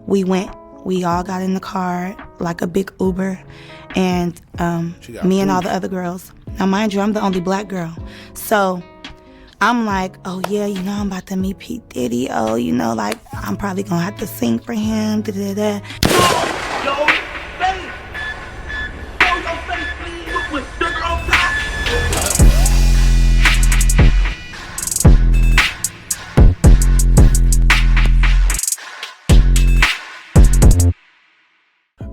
We all got in the car, like a big Uber, and me and all the other girls. Now, mind you, I'm the only black girl. So I'm like, oh, yeah, you know, I'm about to meet P. Diddy. Oh, you know, like, I'm probably going to have to sing for him. Da-da-da. Yo, face! Show your face, please, with sugar on top!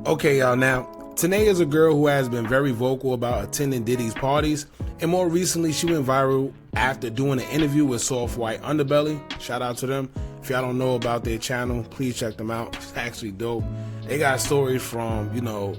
Okay, y'all, now, Tanae is a girl who has been very vocal about attending Diddy's parties, and more recently, she went viral after doing an interview with Soft White Underbelly. Shout out to them. If y'all don't know about their channel, please check them out. It's actually dope. They got stories from, you know,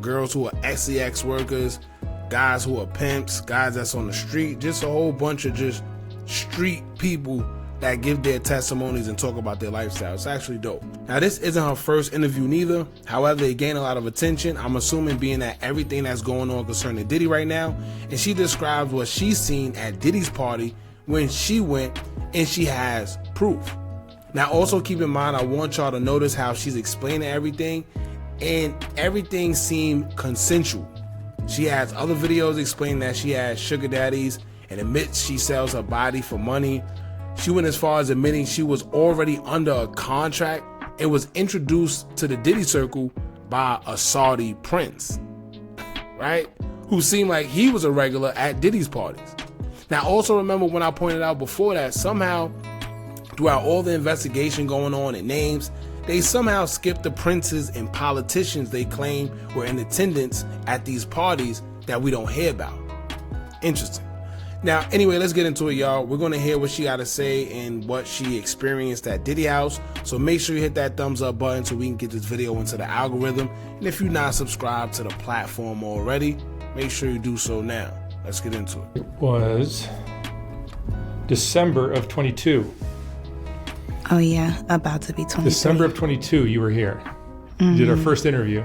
girls who are SEX workers, guys who are pimps, guys that's on the street, just a whole bunch of just street people that give their testimonies and talk about their lifestyle. It's actually dope. Now, this isn't her first interview neither. However, it gained a lot of attention. I'm assuming being that everything that's going on concerning Diddy right now. And she describes what she's seen at Diddy's party when she went, and she has proof. Now, also keep in mind, I want y'all to notice how she's explaining everything, and everything seemed consensual. She has other videos explaining that she has sugar daddies and admits she sells her body for money. She went as far as admitting she was already under a contract and was introduced to the Diddy circle by a Saudi prince, right? Who seemed like he was a regular at Diddy's parties. Now, also remember when I pointed out before that somehow throughout all the investigation going on and names, they somehow skipped the princes and politicians they claim were in attendance at these parties that we don't hear about. Interesting. Now, anyway, let's get into it, y'all. We're going to hear what she got to say and what she experienced at Diddy House. So make sure you hit that thumbs up button so we can get this video into the algorithm. And if you're not subscribed to the platform already, make sure you do so now. Let's get into it. It was December of 22. Oh, yeah, about to be 23. December of 22, you were here. You did our first interview.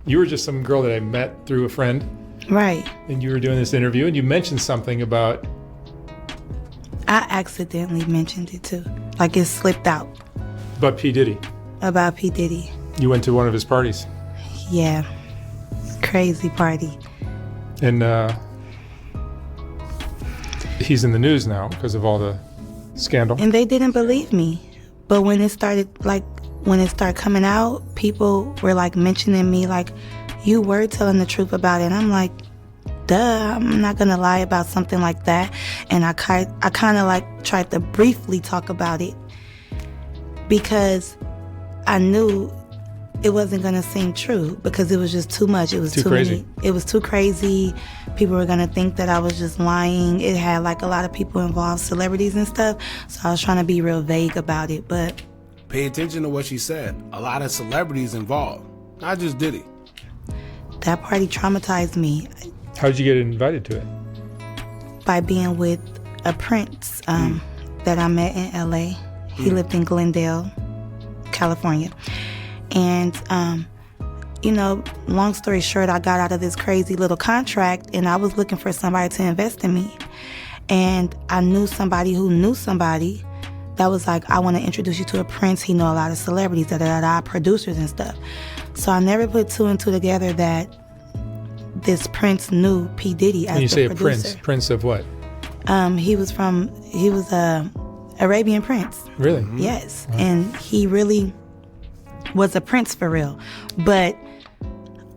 You were just some girl that I met through a friend. Right. And you were doing this interview, and you mentioned something about... I accidentally mentioned it too. Like it slipped out. About P. Diddy. About P. Diddy. You went to one of his parties. Yeah. Crazy party. And he's in the news now because of all the scandal. And they didn't believe me. But when it started coming out, people were like mentioning me like, you were telling the truth about it. And I'm like, duh, I'm not gonna lie about something like that. And I kind of like tried to briefly talk about it because I knew it wasn't gonna seem true because it was just too much. It was too crazy. It was too crazy. People were gonna think that I was just lying. It had like a lot of people involved, celebrities and stuff. So I was trying to be real vague about it, but. Pay attention to what she said. A lot of celebrities involved, not just Diddy. That party traumatized me. How did you get invited to it? By being with a prince that I met in LA. He lived in Glendale, California. And, you know, long story short, I got out of this crazy little contract and I was looking for somebody to invest in me. And I knew somebody who knew somebody that was like, I want to introduce you to a prince. He know a lot of celebrities, producers and stuff. So I never put two and two together that this prince knew P. Diddy as the producer. When you say a prince, prince of what? He was a Arabian prince. Really? Mm-hmm. Yes. Wow. And he really was a prince for real. But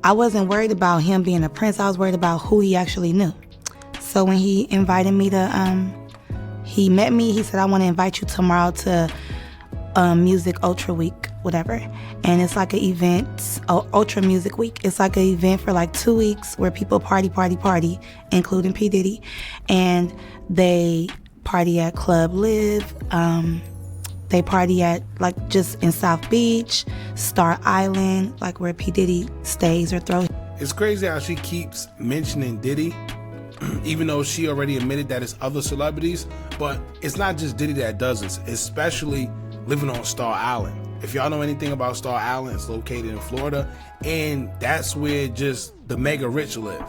I wasn't worried about him being a prince. I was worried about who he actually knew. So when he invited me to, he met me, he said, I want to invite you tomorrow to Music Ultra Week, whatever. And it's like an event, Ultra Music Week. It's like an event for like 2 weeks where people party, including P. Diddy. And they party at Club Live. They party at like just in South Beach, Star Island, like where P. Diddy stays or throws. It's crazy how she keeps mentioning Diddy, even though she already admitted that it's other celebrities. But it's not just Diddy that does this, especially living on Star Island. If y'all know anything about Star Island, it's located in Florida, and that's where just the mega rich live,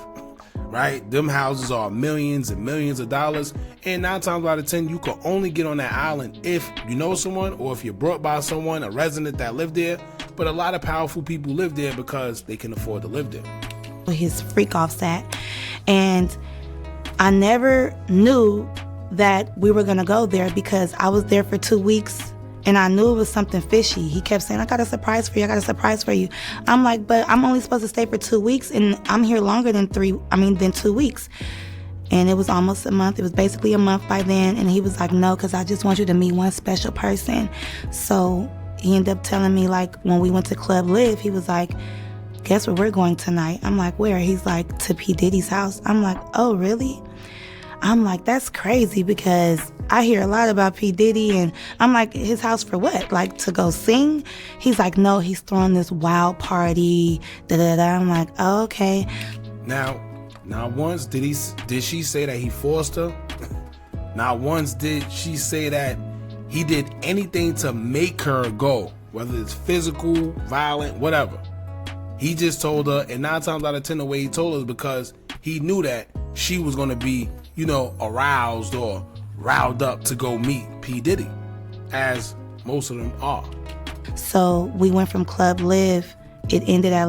right? Them houses are millions and millions of dollars, and 9 times out of 10 you can only get on that island if you know someone or if you're brought by someone, a resident that lived there. But a lot of powerful people live there because they can afford to live there. His Freakoff sat, and I never knew that we were gonna go there because I was there for 2 weeks and I knew it was something fishy. He kept saying, I got a surprise for you, I got a surprise for you. I'm like, but I'm only supposed to stay for 2 weeks and I'm here longer than 2 weeks. And it was almost a month. It was basically a month by then. And he was like, no, because I just want you to meet one special person. So he ended up telling me, like, when we went to Club Live, he was like, guess where we're going tonight? I'm like, where? He's like, to P. Diddy's house. I'm like, oh, really? I'm like, that's crazy because I hear a lot about P. Diddy, and I'm like, his house for what? Like, to go sing? He's like, no, he's throwing this wild party, da-da-da. I'm like, oh, okay. Now once did she say that he forced her? Not once did she say that he did anything to make her go, whether it's physical, violent, whatever. He just told her, and 9 times out of 10 the way he told her is because he knew that she was going to be, aroused or riled up to go meet P. Diddy, as most of them are. So we went from Club Live. It ended at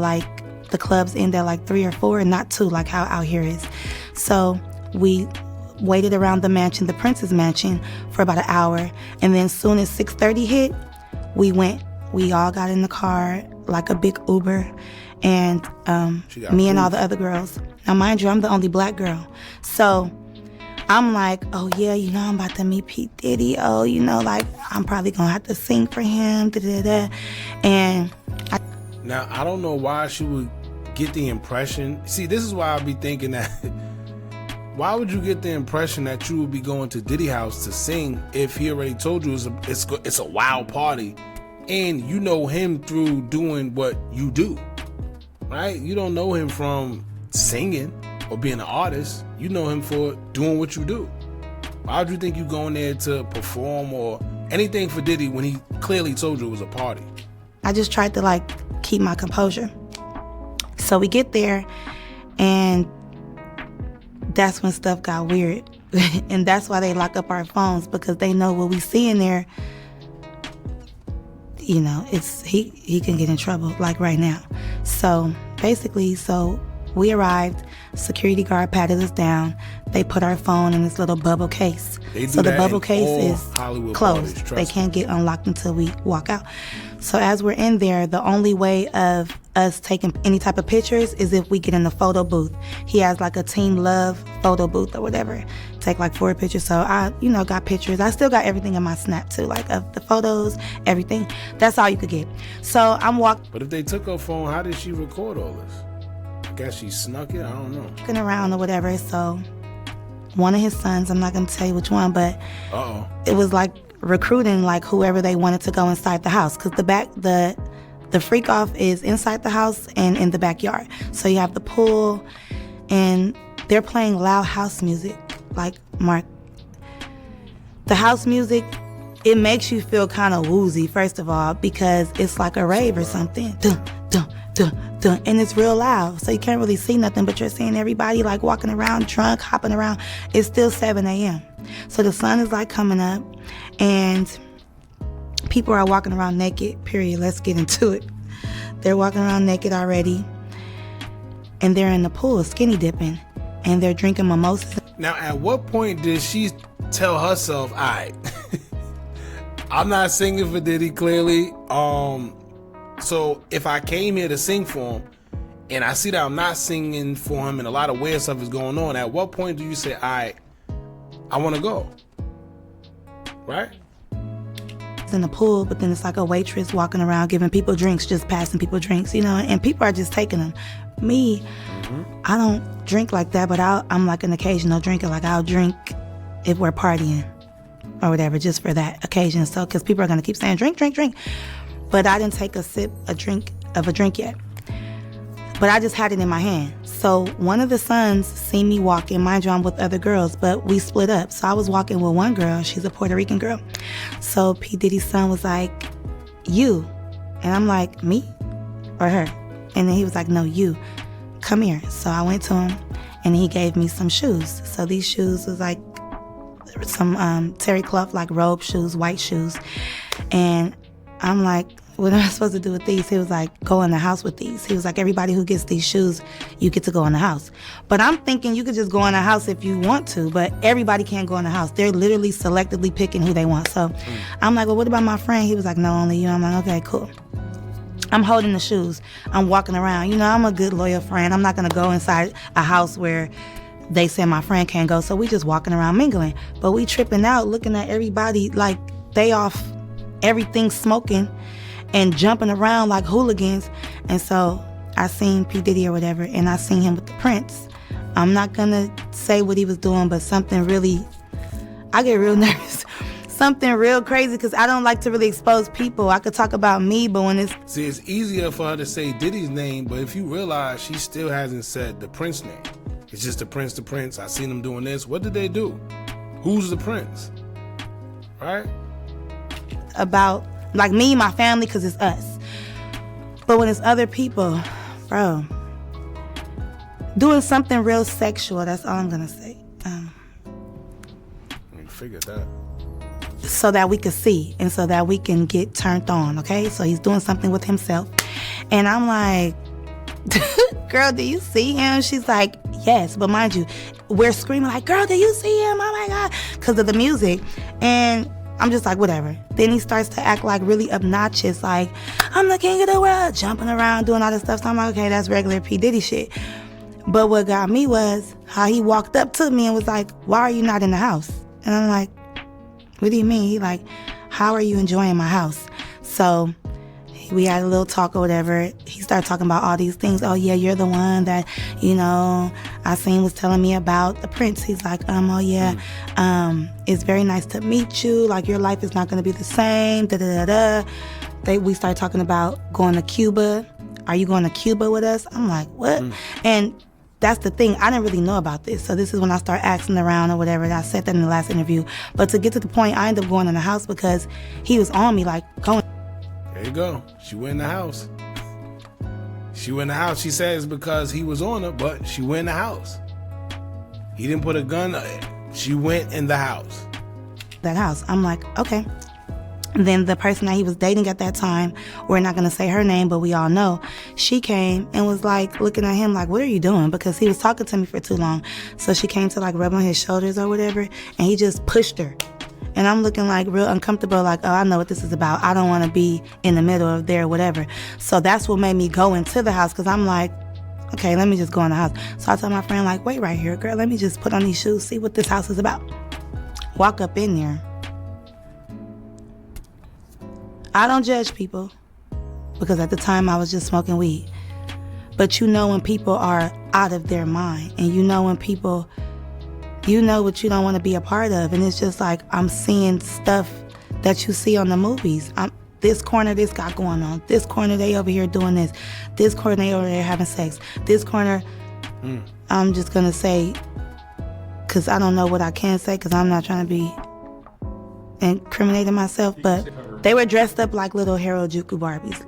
the clubs end at 3 or 4 and not 2 like how out here is. So we waited around the mansion, the Prince's mansion, for about an hour. And then as soon as 6:30 hit, we went. We all got in the car, like a big Uber, and me and all the other girls. Now, mind you, I'm the only black girl. So I'm like, oh, yeah, I'm about to meet P. Diddy. Oh, I'm probably going to have to sing for him, da-da-da. And Now, I don't know why she would get the impression. See, this is why I'd be thinking that. Why would you get the impression that you would be going to Diddy house to sing if he already told you it's a wild party? And you know him through doing what you do, right? You don't know him from singing or being an artist. You know him for doing what you do. Why would you think you going there to perform or anything for Diddy when he clearly told you it was a party? I just tried to keep my composure. So we get there, and that's when stuff got weird. And that's why they lock up our phones, because they know what we see in there. It's he can get in trouble right now. So basically, we arrived, security guard patted us down. They put our phone in this little bubble case. So the bubble case is Hollywood closed. Parties, they can't get unlocked until we walk out. So as we're in there, the only way of us taking any type of pictures is if we get in the photo booth. He has a Team Love photo booth or whatever. Take 4 pictures. So I, got pictures. I still got everything in my Snap too, of the photos, everything. That's all you could get. So I'm walking. But if they took her phone, how did she record all this? I guess she snuck it. I don't know. Walking around or whatever. So one of his sons, I'm not gonna tell you which one, but it was recruiting whoever they wanted to go inside the house, because the Freakoff is inside the house and in the backyard. So you have the pool, and they're playing loud house music. Mark, the house music, it makes you feel kind of woozy, first of all, because it's like a rave or something. Dun, dun, dun, dun, and it's real loud, so you can't really see nothing, but you're seeing everybody walking around, drunk, hopping around. It's still 7 a.m. So the sun is coming up, and people are walking around naked, period. Let's get into it. They're walking around naked already, and they're in the pool skinny dipping, and they're drinking mimosas. Now, at what point did she tell herself, all right, I'm not singing for Diddy, clearly. So if I came here to sing for him, and I see that I'm not singing for him and a lot of weird stuff is going on, at what point do you say, all right, I want to go? Right? In the pool, but then it's a waitress walking around giving people drinks, just passing people drinks, and people are just taking them. Me, I don't drink like that, but I'm an occasional drinker. I'll drink if we're partying or whatever, just for that occasion. So, because people are going to keep saying, drink, drink, drink. But I didn't take a drink yet. But I just had it in my hand. So one of the sons seen me walking. Mind you, I'm with other girls, but we split up. So I was walking with one girl. She's a Puerto Rican girl. So P. Diddy's son was like, you. And I'm like, me or her? And then he was like, no, you. Come here. So I went to him, and he gave me some shoes. So these shoes was like some terry cloth, like robe shoes, white shoes. And I'm like, what am I supposed to do with these? He was like, go in the house with these. He was like, everybody who gets these shoes, you get to go in the house. But I'm thinking you could just go in the house if you want to, but everybody can't go in the house. They're literally selectively picking who they want. So I'm like, well, what about my friend? He was like, no, only you. I'm like, okay, cool. I'm holding the shoes. I'm walking around. You know, I'm a good, loyal friend. I'm not going to go inside a house where they said my friend can't go. So we just walking around mingling. But we tripping out, looking at everybody like they off everything smoking and jumping around like hooligans. And so I seen P. Diddy or whatever, and I seen him with the Prince. I'm not going to say what he was doing, but something really, I get real nervous. Something real crazy, because I don't like to really expose people. I could talk about me, but when it's... See, it's easier for her to say Diddy's name, but if you realize she still hasn't said the Prince name. It's just the Prince. I seen them doing this. What did they do? Who's the Prince? Right? About, like, me, my family, because it's us. But when it's other people, bro, doing something real sexual, that's all I'm going to say. You figured that. So that we could see and so that we can get turned on, okay? So he's doing something with himself. And I'm like, girl, do you see him? She's like, yes. But mind you, we're screaming like, girl, do you see him? Oh my God. Because of the music. And I'm just like, whatever. Then he starts to act like really obnoxious, like, I'm the king of the world, jumping around, doing all this stuff. So I'm like, okay, that's regular P. Diddy shit. But what got me was how he walked up to me and was like, why are you not in the house? And I'm like, what do you mean? He like, how are you enjoying my house? So we had a little talk or whatever. He started talking about all these things. Oh yeah, you're the one that, you know, I seen was telling me about the Prince. He's like, oh yeah, it's very nice to meet you. Like, your life is not going to be the same. We started talking about going to Cuba. Are you going to Cuba with us? I'm like, what? And that's the thing. I didn't really know about this. So this is when I start asking around or whatever. And I said that in the last interview. But to get to the point, I ended up going in the house because he was on me, like, going. There you go. She went in the house. She went in the house. She says because he was on her, but she went in the house. He didn't put a gun. She went in the house. That house. I'm like, okay. And then the person that he was dating at that time, we're not going to say her name, but we all know, she came and was like looking at him like, what are you doing? Because he was talking to me for too long. So she came to like rub on his shoulders or whatever, and he just pushed her. And I'm looking like real uncomfortable, like, oh, I know what this is about. I don't want to be in the middle of there or whatever. So that's what made me go into the house, because I'm like, okay, let me just go in the house. So I told my friend, like, wait right here, girl, let me just put on these shoes, see what this house is about. Walk up in there. I don't judge people, because at the time I was just smoking weed. But you know when people are out of their mind, and you know when people, you know what you don't want to be a part of. And it's just like, I'm seeing stuff that you see on the movies. This corner, this got going on. This corner, they over here doing this. This corner, they over there having sex. This corner, I'm just going to say, because I don't know what I can say, because I'm not trying to be incriminating myself, but they were dressed up like little Harajuku Barbies.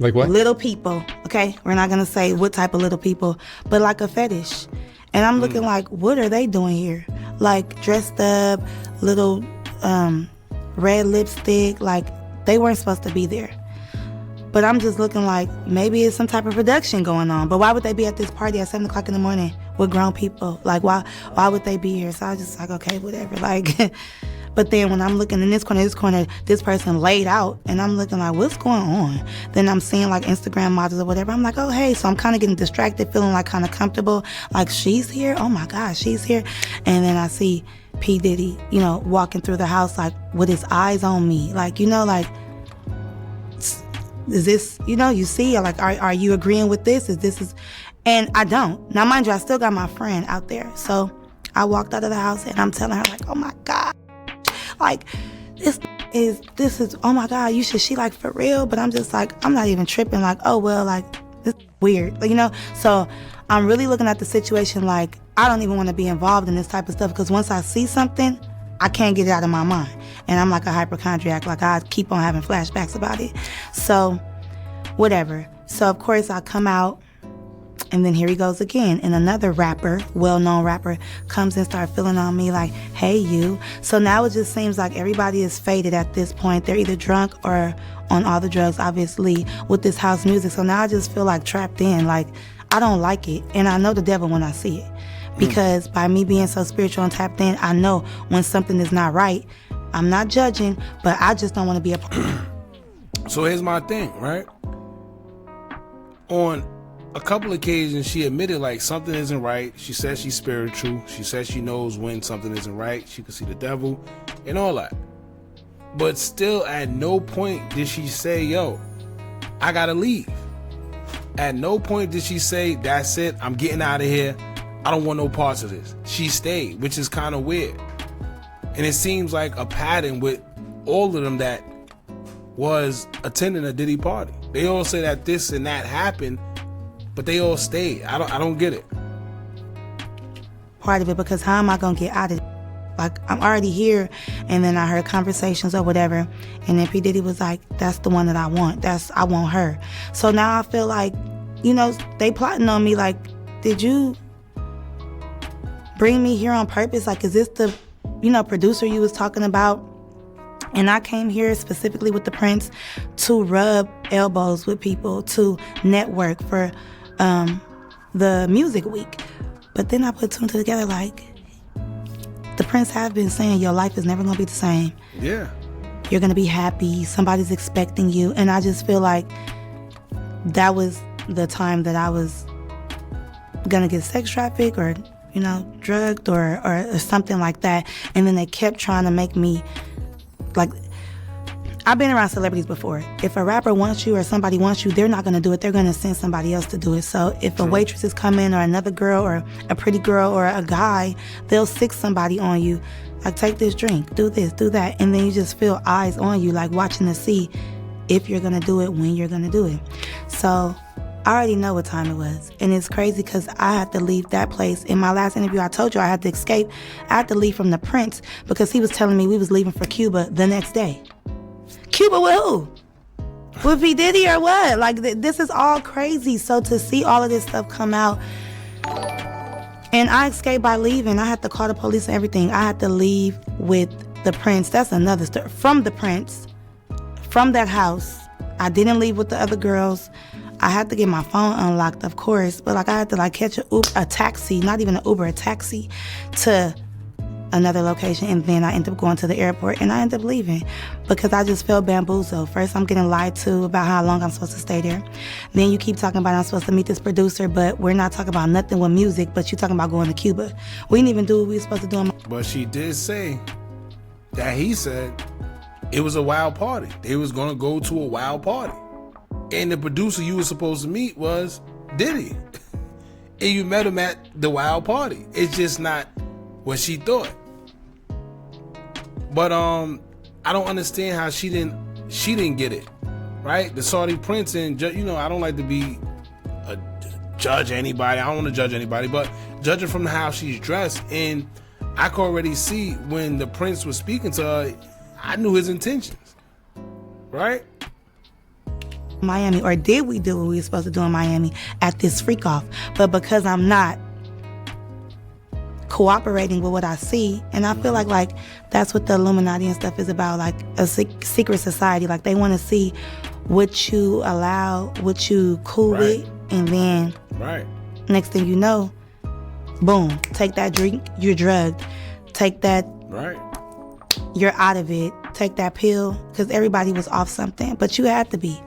Like what? Little people, okay? We're not going to say what type of little people, but like a fetish. And I'm looking like, what are they doing here? Like, dressed up, little red lipstick, like they weren't supposed to be there. But I'm just looking like, maybe it's some type of production going on. But why would they be at this party at 7 o'clock in the morning with grown people? Like, why would they be here? So I was just like, okay, whatever. Like, but then when I'm looking in this corner, this person laid out, and I'm looking like, what's going on? Then I'm seeing like Instagram models or whatever. I'm like, oh, hey. So I'm kind of getting distracted, feeling like kind of comfortable. Like, she's here? Oh my gosh, she's here. And then I see P. Diddy, you know, walking through the house, like with his eyes on me. Like, you know, like, is this, you know, you see, like, are you agreeing with this? And I don't. Now, mind you, I still got my friend out there. So I walked out of the house and I'm telling her, like, oh my God. Like, this is, oh my God, she like, for real? But I'm just like, I'm not even tripping, like, oh, well, like, this is weird, you know? So I'm really looking at the situation like, I don't even want to be involved in this type of stuff, because once I see something, I can't get it out of my mind. And I'm like a hypochondriac, like I keep on having flashbacks about it. So, whatever. So, of course, I come out. And then here he goes again. And another rapper, well-known rapper, comes and starts feeling on me like, hey, you. So now it just seems like everybody is faded at this point. They're either drunk or on all the drugs, obviously, with this house music. So now I just feel like trapped in. Like, I don't like it. And I know the devil when I see it. Because by me being so spiritual and tapped in, I know when something is not right. I'm not judging, but I just don't want to be a part. So here's my thing, right? On a couple occasions, she admitted like something isn't right. She says she's spiritual. She says she knows when something isn't right. She can see the devil and all that. But still, at no point did she say, yo, I gotta leave. At no point did she say, that's it, I'm getting out of here. I don't want no parts of this. She stayed, which is kind of weird. And it seems like a pattern with all of them that was attending a Diddy party. They all say that this and that happened, but they all stayed. I don't get it. Part of it, because how am I gonna get out of it? Like, I'm already here, and then I heard conversations or whatever, and then P. Diddy was like, that's the one that I want. I want her. So now I feel like, you know, they plotting on me like, did you bring me here on purpose? Like, is this the, you know, producer you was talking about? And I came here specifically with the Prince to rub elbows with people, to network for the music week. But then I put two and two together like, the Prince have been saying your life is never going to be the same. Yeah. You're going to be happy. Somebody's expecting you. And I just feel like that was the time that I was going to get sex trafficked or, you know, drugged or something like that. And then they kept trying to make me, like, I've been around celebrities before. If a rapper wants you or somebody wants you, they're not going to do it. They're going to send somebody else to do it. So if a waitress is coming or another girl or a pretty girl or a guy, they'll sick somebody on you. Like, take this drink, do this, do that. And then you just feel eyes on you, like watching to see if you're going to do it, when you're going to do it. So I already know what time it was. And it's crazy because I had to leave that place. In my last interview, I told you I had to escape. I had to leave from the Prince because he was telling me we was leaving for Cuba the next day. Cuba with who? With P. Diddy or what? Like, this is all crazy. So to see all of this stuff come out, and I escaped by leaving. I had to call the police and everything. I had to leave with the Prince. That's another story. From the Prince, from that house. I didn't leave with the other girls. I had to get my phone unlocked, of course, but like I had to like catch a taxi, not even an Uber, a taxi to another location, and then I ended up going to the airport, and I ended up leaving because I just felt bamboozled. First, I'm getting lied to about how long I'm supposed to stay there. Then you keep talking about I'm supposed to meet this producer, but we're not talking about nothing with music, but you talking about going to Cuba. We didn't even do what we were supposed to do. But she did say that he said it was a wild party. They was going to go to a wild party. And the producer you were supposed to meet was Diddy. And you met him at the wild party. It's just not what she thought. But I don't understand how she didn't get it, right? The Saudi Prince, and you know, I don't like to be a judge anybody. I don't want to judge anybody, but judging from how she's dressed, and I could already see when the Prince was speaking to her, I knew his intentions, right? Miami, or did we do what we were supposed to do in Miami at this Freakoff? But because I'm not cooperating with what I see, and I feel like that's what the Illuminati and stuff is about, like a secret society. Like, they want to see what you allow, what you cool with, and then next thing you know, boom, take that drink, you're drugged. Take that, you're out of it. Take that pill, because everybody was off something, but you had to be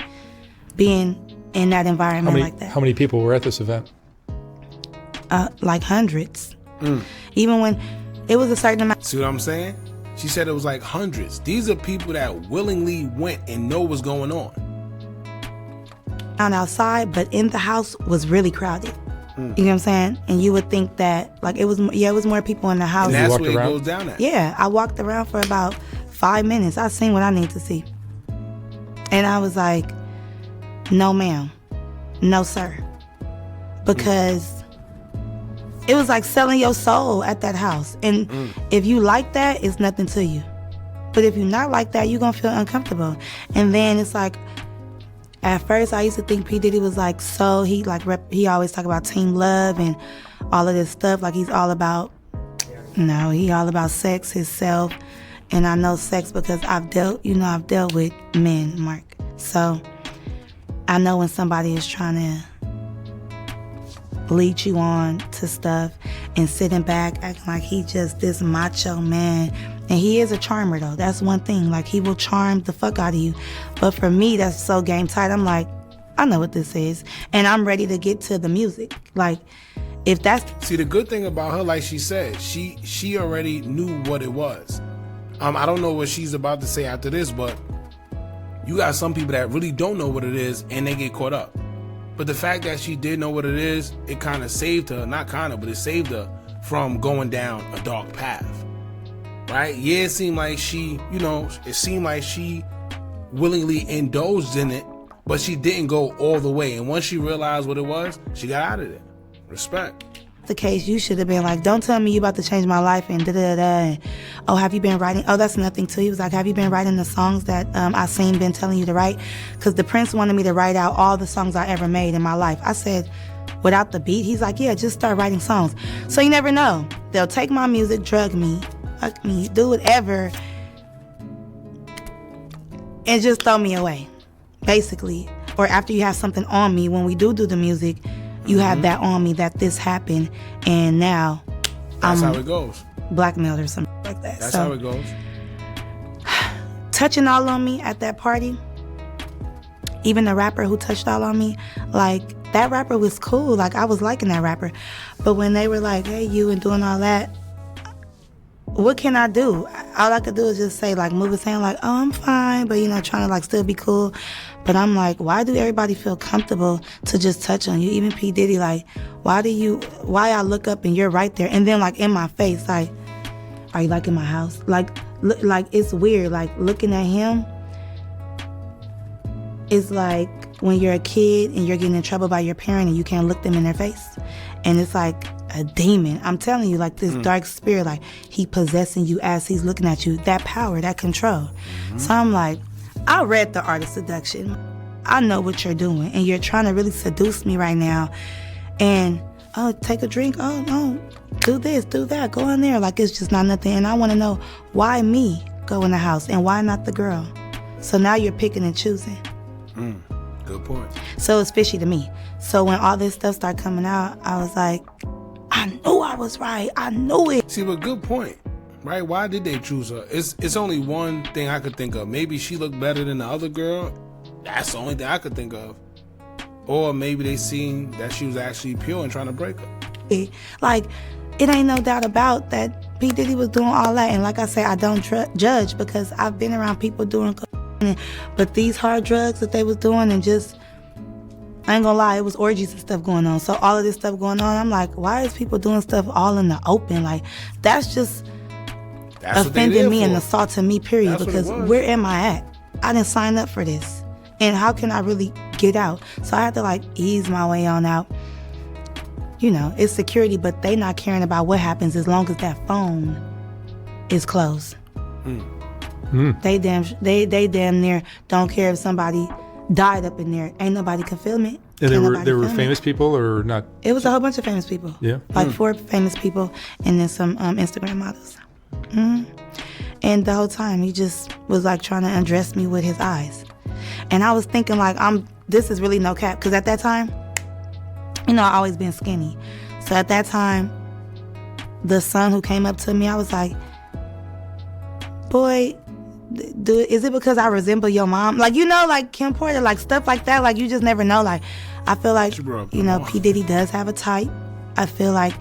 being in that environment like that. How many people were at this event? Like hundreds. Even when it was a certain amount. See what I'm saying? She said it was like hundreds. These are people that willingly went and know what's going on. Outside, but in the house was really crowded. You know what I'm saying? And you would think that, like, it was more people in the house. And that's where it goes down at. Yeah, I walked around for about 5 minutes. I seen what I need to see. And I was like, no ma'am, no sir. Because it was like selling your soul at that house. And if you like that, it's nothing to you. But if you're not like that, you're going to feel uncomfortable. And then it's like, At first, I used to think P. Diddy was like, so he always talk about team love and all of this stuff. Like he's all about, no, he all about sex, himself. And I know sex because I've dealt with men, Mark. So I know when somebody is trying to lead you on to stuff and sitting back acting like he just this macho man. And he is a charmer though. That's one thing. Like he will charm the fuck out of you. But for me, that's so game tight. I'm like, I know what this is. And I'm ready to get to the music. Like if that's... See, the good thing about her, like she said, she already knew what it was. I don't know what she's about to say after this, but you got some people that really don't know what it is and they get caught up. But the fact that she did know what it is, it kind of saved her, not kind of, but it saved her from going down a dark path. Right? Yeah, it seemed like she willingly indulged in it, but she didn't go all the way. And once she realized what it was, she got out of it. Respect. The case, you should have been like, don't tell me you about to change my life and da-da-da. And, oh, have you been writing? Oh, that's nothing too. He was like, have you been writing the songs that I seen been telling you to write? Because the Prince wanted me to write out all the songs I ever made in my life. I said, without the beat? He's like, yeah, just start writing songs. So you never know. They'll take my music, drug me, fuck me, do whatever, and just throw me away, basically. Or after you have something on me, when we do the music, you have that on me that this happened, and now that's how it goes. Blackmailed or something like that. That's how it goes. Touching all on me at that party, even the rapper who touched all on me, like that rapper was cool. Like I was liking that rapper, but when they were like, "Hey, you," and doing all that, what can I do? All I could do is just say, like, move his hand, like, oh, I'm fine, but, trying to, like, still be cool. But I'm like, why do everybody feel comfortable to just touch on you? Even P. Diddy, like, why I look up and you're right there? And then, like, in my face, like, are you, like, in my house? Like, it's weird. Like, looking at him is like when you're a kid and you're getting in trouble by your parent and you can't look them in their face. And it's like a demon. I'm telling you, like this dark spirit, like he possessing you as he's looking at you. That power, that control. So I'm like, I read The Art of Seduction. I know what you're doing, and you're trying to really seduce me right now. And, oh, take a drink. Oh, no, do this, do that. Go in there. Like it's just not nothing. And I want to know why me go in the house and why not the girl? So now you're picking and choosing. Good point. So it's fishy to me. So when all this stuff started coming out, I was like, I knew I was right. I knew it. See, but good point, right? Why did they choose her? It's only one thing I could think of. Maybe she looked better than the other girl. That's the only thing I could think of. Or maybe they seen that she was actually pure and trying to break her. Like, it ain't no doubt about that P. Diddy was doing all that. And like I say, I don't judge because I've been around people doing but these hard drugs that they was doing and just, I ain't gonna lie, it was orgies and stuff going on. So all of this stuff going on, I'm like, why is people doing stuff all in the open? Like, that's offending me and assaulting me, period. That's because where am I at? I didn't sign up for this. And how can I really get out? So I had to like ease my way on out. It's security, but they not caring about what happens as long as that phone is closed. They damn near don't care if somebody died up in there. Ain't nobody can film it. And there were famous people or not? It was a whole bunch of famous people. Yeah. Like 4 famous people and then some Instagram models. And the whole time he just was like trying to undress me with his eyes. And I was thinking like, this is really no cap. Because at that time, I always been skinny. So at that time, the son who came up to me, I was like, boy, is it because I resemble your mom? Like, like Kim Porter, like stuff like that. Like, you just never know. Like, I feel like, P. Diddy does have a type. I feel like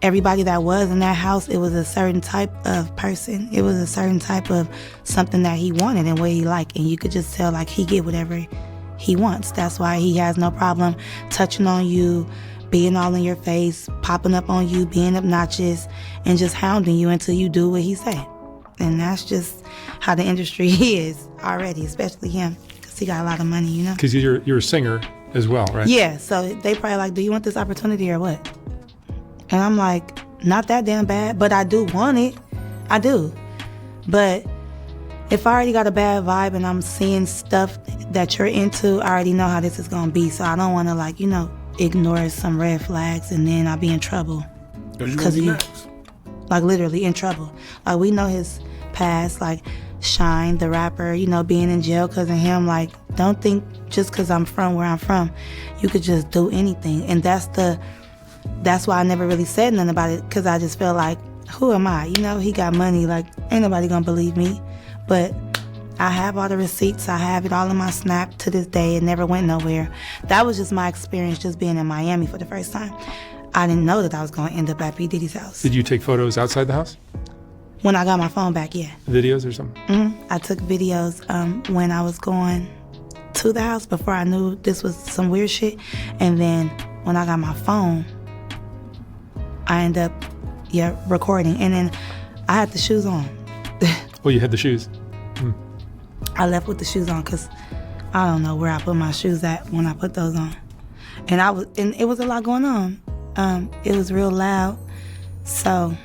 everybody that was in that house, it was a certain type of person. It was a certain type of something that he wanted and what he liked. And you could just tell, like, he get whatever he wants. That's why he has no problem touching on you, being all in your face, popping up on you, being obnoxious, and just hounding you until you do what he said. And that's just how the industry is already, especially him, because he got a lot of money, Because you're a singer as well, right? Yeah, so they probably like, do you want this opportunity or what? And I'm like, not that damn bad, but I do want it. I do. But, if I already got a bad vibe and I'm seeing stuff that you're into, I already know how this is gonna be. So I don't want to, like, ignore some red flags and then I'll be in trouble. Because you next. Like, literally in trouble. Like, we know his past, like Shine, the rapper, being in jail because of him. Like, don't think just because I'm from where I'm from, you could just do anything. And that's why I never really said nothing about it, because I just feel like, who am I? He got money. Like, ain't nobody gonna believe me. But I have all the receipts. I have it all in my Snap to this day. It never went nowhere. That was just my experience just being in Miami for the first time. I didn't know that I was going to end up at P. Diddy's house. Did you take photos outside the house? When I got my phone back, yeah. Videos or something? Mm-hmm. I took videos when I was going to the house before I knew this was some weird shit. And then when I got my phone, I ended up, recording. And then I had the shoes on. Oh, you had the shoes? I left with the shoes on because I don't know where I put my shoes at when I put those on. And it was a lot going on. It was real loud. So,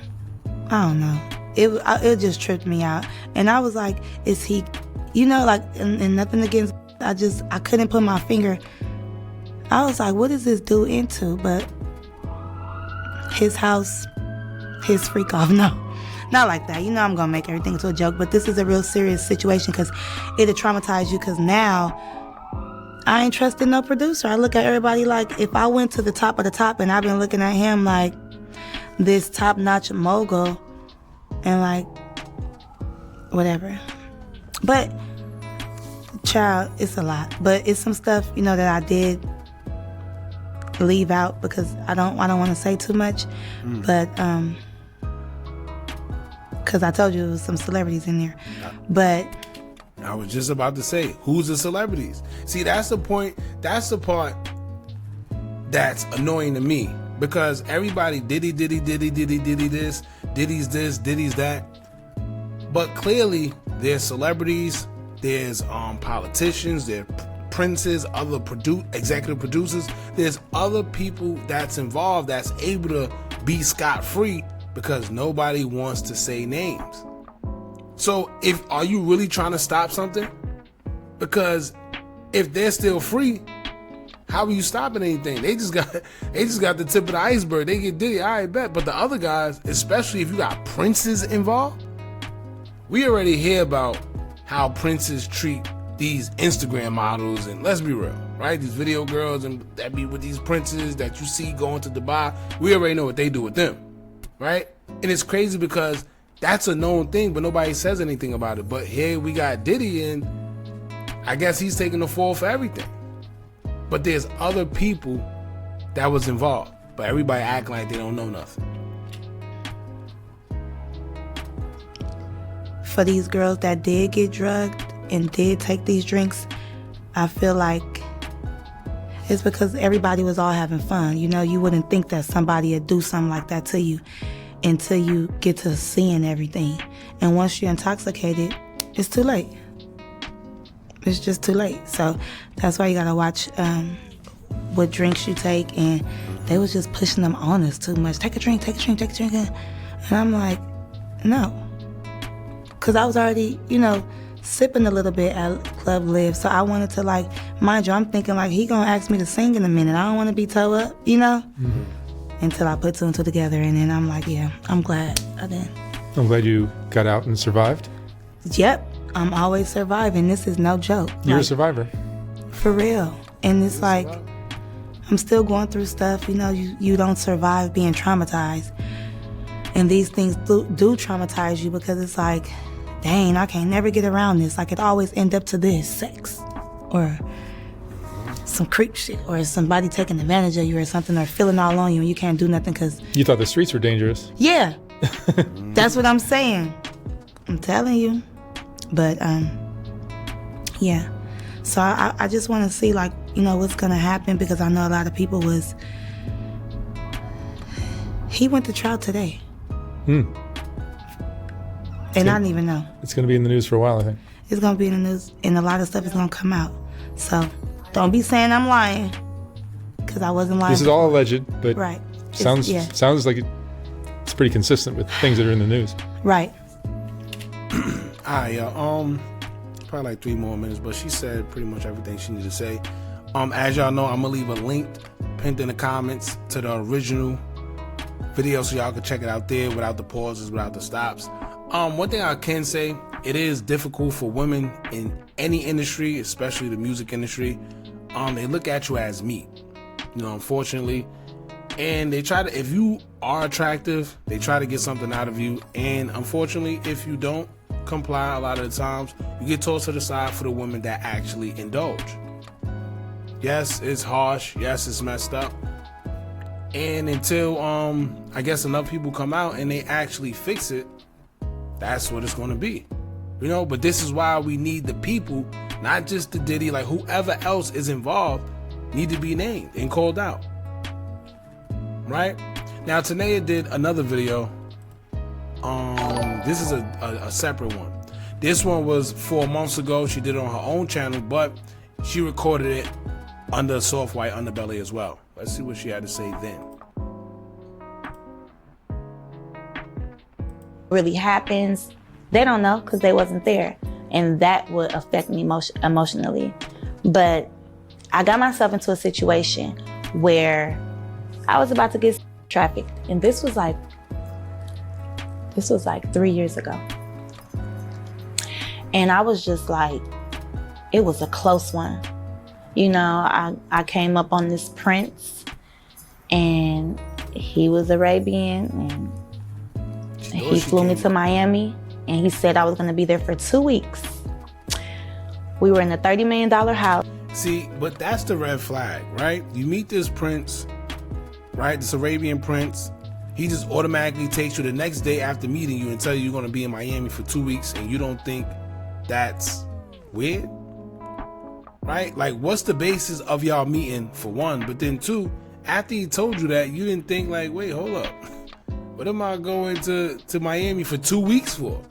I don't know. It just tripped me out. And I was like, is he, and nothing against, I couldn't put my finger. I was like, what is this dude into? But his house, his Freakoff, no. Not like that. I'm going to make everything into a joke, but this is a real serious situation because it'll traumatize you, because now I ain't trusting no producer. I look at everybody like, if I went to the top of the top and I've been looking at him like this top-notch mogul and like whatever. But child, it's a lot. But it's some stuff, that I did leave out because I don't want to say too much. But because I told you there was some celebrities in there. But I was just about to say, who's the celebrities? See, that's the point. That's the part that's annoying to me, because everybody Diddy this, Diddy's this, Diddy's that. But clearly there's celebrities, there's politicians, there's princes, other executive producers. There's other people that's involved that's able to be scot-free because nobody wants to say names. So are you really trying to stop something? Because if they're still free, how are you stopping anything? They just got the tip of the iceberg. They get Diddy, I bet. But the other guys, especially if you got princes involved, we already hear about how princes treat these Instagram models, and let's be real, right? These video girls and that be with these princes that you see going to Dubai. We already know what they do with them, right? And it's crazy because that's a known thing, but nobody says anything about it. But here we got Diddy, and I guess he's taking the fall for everything. But there's other people that was involved, but everybody acting like they don't know nothing. For these girls that did get drugged and did take these drinks, I feel like it's because everybody was all having fun. You wouldn't think that somebody would do something like that to you until you get to seeing everything. And once you're intoxicated, it's too late. It's just too late. So that's why you gotta watch what drinks you take. And they was just pushing them on us too much. Take a drink, take a drink, take a drink. And I'm like, no. Because I was already, sipping a little bit at Club Live. So I wanted to, like, mind you, I'm thinking like, he gonna ask me to sing in a minute. I don't want to be toe up, Mm-hmm. Until I put two and two together. And then I'm like, yeah, I'm glad I did. I'm glad you got out and survived. Yep. I'm always surviving. This is no joke. You're a survivor. For real. And it's like, I'm still going through stuff. You don't survive being traumatized. And these things do traumatize you, because it's like, dang, I can't never get around this. Like, it always end up to this, sex or some creep shit, or somebody taking advantage of you or something, or feeling all on you and you can't do nothing because... You thought the streets were dangerous. Yeah. That's what I'm saying. I'm telling you. But, yeah. So I just want to see, like, what's going to happen, because I know a lot of people was... He went to trial today. And I didn't even know. It's going to be in the news for a while, I think. It's going to be in the news, and a lot of stuff is going to come out. So don't be saying I'm lying, because I wasn't lying. This is all alleged, but right. Sounds like it's pretty consistent with things that are in the news. Right. Alright, yo, probably like 3 more minutes, but she said pretty much everything she needed to say. As y'all know, I'm gonna leave a link pinned in the comments to the original video so y'all can check it out there without the pauses, without the stops. One thing I can say, it is difficult for women in any industry, especially the music industry. They look at you as meat, you know, unfortunately. And they try to, if you are attractive, they try to get something out of you. And unfortunately, if you don't comply a lot of the times, you get tossed to the side for the women that actually indulge. Yes, it's harsh. Yes, it's messed up. And until, I guess enough people come out and they actually fix it, that's what it's going to be. You know, but this is why we need the people, not just the Diddy, like whoever else is involved need to be named and called out. Right? Now, Tanea did another video. This is a separate one. This one was 4 months ago. She did it on her own channel, but she recorded it under Soft White Underbelly as well. Let's see what she had to say then. Really happens, they don't know because they wasn't there, and that would affect me emotionally. But I got myself into a situation where I was about to get trafficked, and this was like 3 years ago, and I was just like, it was a close one. You know, I came up on this prince, and he was Arabian, and he flew me to Miami, and he said I was going to be there for 2 weeks. We were in a $30 million house. See, but that's the red flag, right? You meet this prince, right? This Arabian prince. He just automatically takes you the next day after meeting you and tell you you're going to be in Miami for 2 weeks, and you don't think that's weird, right? Like, what's the basis of y'all meeting, for one? But then two, after he told you that, you didn't think like, wait, hold up. What am I going to Miami for 2 weeks for?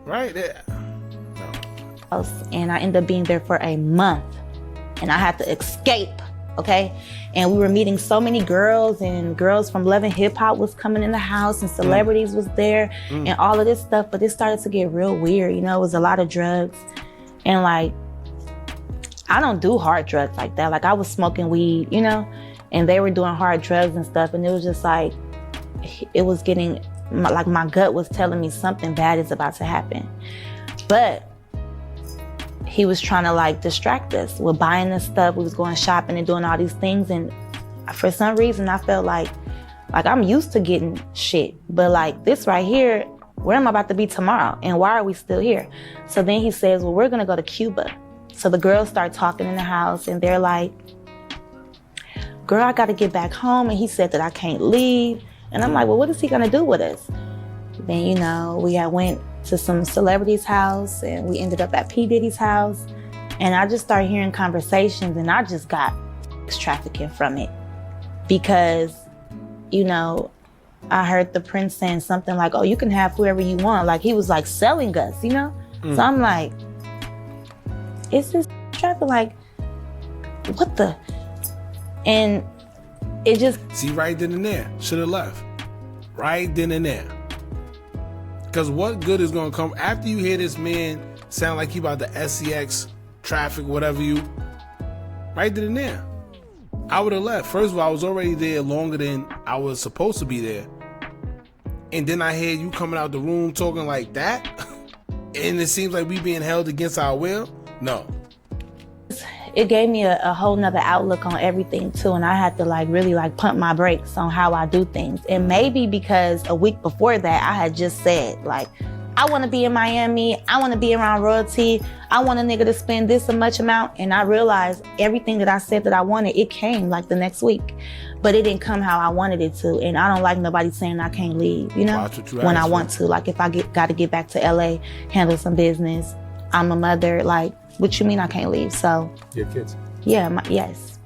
Right? No. And I ended up being there for a month, and I had to escape, okay? And we were meeting so many girls, and girls from Love and Hip Hop was coming in the house, and celebrities was there, and all of this stuff. But it started to get real weird, you know? It was a lot of drugs, and like, I don't do hard drugs like that. Like, I was smoking weed, you know? And they were doing hard drugs and stuff, and it was just like, it was getting, like, my gut was telling me something bad is about to happen. But he was trying to like distract us with buying this stuff. We was going shopping and doing all these things, and for some reason I felt like I'm used to getting shit, but like this right here, where am I about to be tomorrow, and why are we still here? So then he says, well, we're gonna go to Cuba. So the girls start talking in the house, and they're like, girl, I gotta get back home, and he said that I can't leave. And I'm like, well, what is he gonna do with us? Then, you know, we had went to some celebrities' house, and we ended up at P. Diddy's house. And I just started hearing conversations, and I just got trafficking from it. Because, you know, I heard the prince saying something like, oh, you can have whoever you want. Like, he was like selling us, you know? So I'm like, is this trafficking? Like, what the? And it just... See, right then and there, should have left. Right then and there. Because what good is going to come after you hear this man sound like he about to SCX, traffic, whatever you... Right then and there. I would have left. First of all, I was already there longer than I was supposed to be there. And then I hear you coming out the room talking like that. And it seems like we being held against our will. No. It gave me a whole nother outlook on everything too, and I had to like really like pump my brakes on how I do things. And maybe because a week before that, I had just said like, I want to be in Miami, I want to be around royalty, I want a nigga to spend this much amount. And I realized everything that I said that I wanted, it came like the next week, but it didn't come how I wanted it to. And I don't like nobody saying I can't leave, you know, when I want to. Like if I got to get back to LA, handle some business, I'm a mother, like, what you mean I can't leave? So You have kids? Yeah, yes.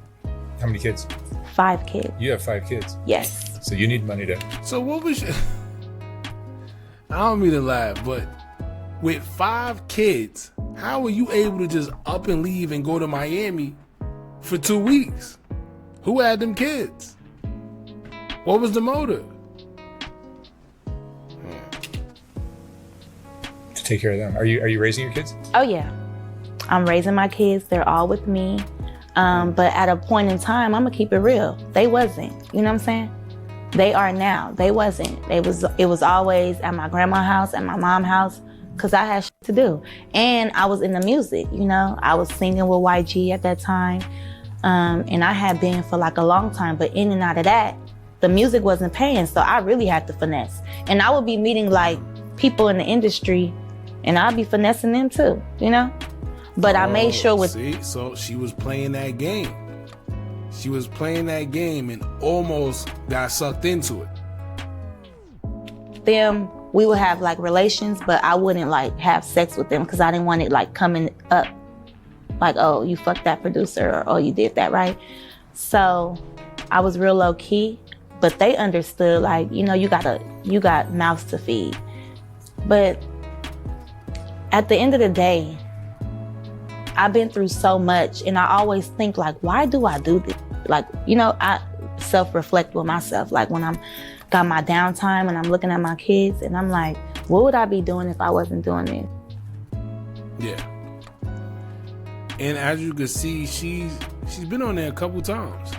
How many kids? 5 kids. You have 5 kids? Yes. So you need money to... So what was your... I don't mean to laugh, but with 5 kids, how were you able to just up and leave and go to Miami for 2 weeks? Who had them kids? What was the motive? to take care of them. Are you raising your kids? Oh yeah, I'm raising my kids. They're all with me. But at a point in time, I'm gonna keep it real. They wasn't. You know what I'm saying? They are now. They wasn't. It was always at my grandma's house, at my mom's house, because I had shit to do. And I was in the music, you know? I was singing with YG at that time. And I had been for like a long time, but in and out of that, the music wasn't paying, so I really had to finesse. And I would be meeting like people in the industry, and I'd be finessing them too, you know? But I made sure with... See, so she was playing that game. She was playing that game and almost got sucked into it. Them, we would have like relations, but I wouldn't like have sex with them because I didn't want it like coming up. Like, oh, you fucked that producer, or oh, you did that, right? So I was real low key, but they understood like, you know, you got mouths to feed. But at the end of the day, I've been through so much, and I always think like, why do I do this? Like, you know, I self-reflect with myself. Like when I'm got my downtime and I'm looking at my kids and I'm like, what would I be doing if I wasn't doing this? Yeah. And as you can see, she's been on there a couple times.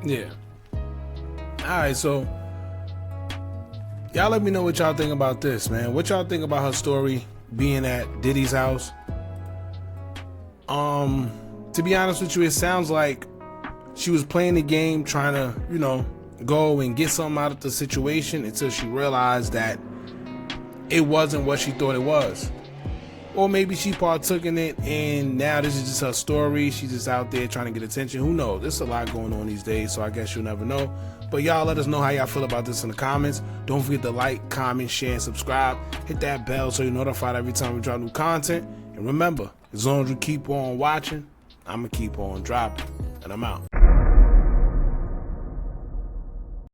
Yeah. All right, so y'all let me know what y'all think about this, man. What y'all think about her story being at Diddy's house? To be honest with you, it sounds like she was playing the game, trying to, you know, go and get something out of the situation until she realized that it wasn't what she thought it was. Or maybe she partook in it and now this is just her story. She's just out there trying to get attention. Who knows? There's a lot going on these days, so I guess you'll never know. But y'all let us know how y'all feel about this in the comments. Don't forget to like, comment, share, and subscribe. Hit that bell so you're notified every time we drop new content. And remember, as long as you keep on watching, I'm going to keep on dropping. And I'm out.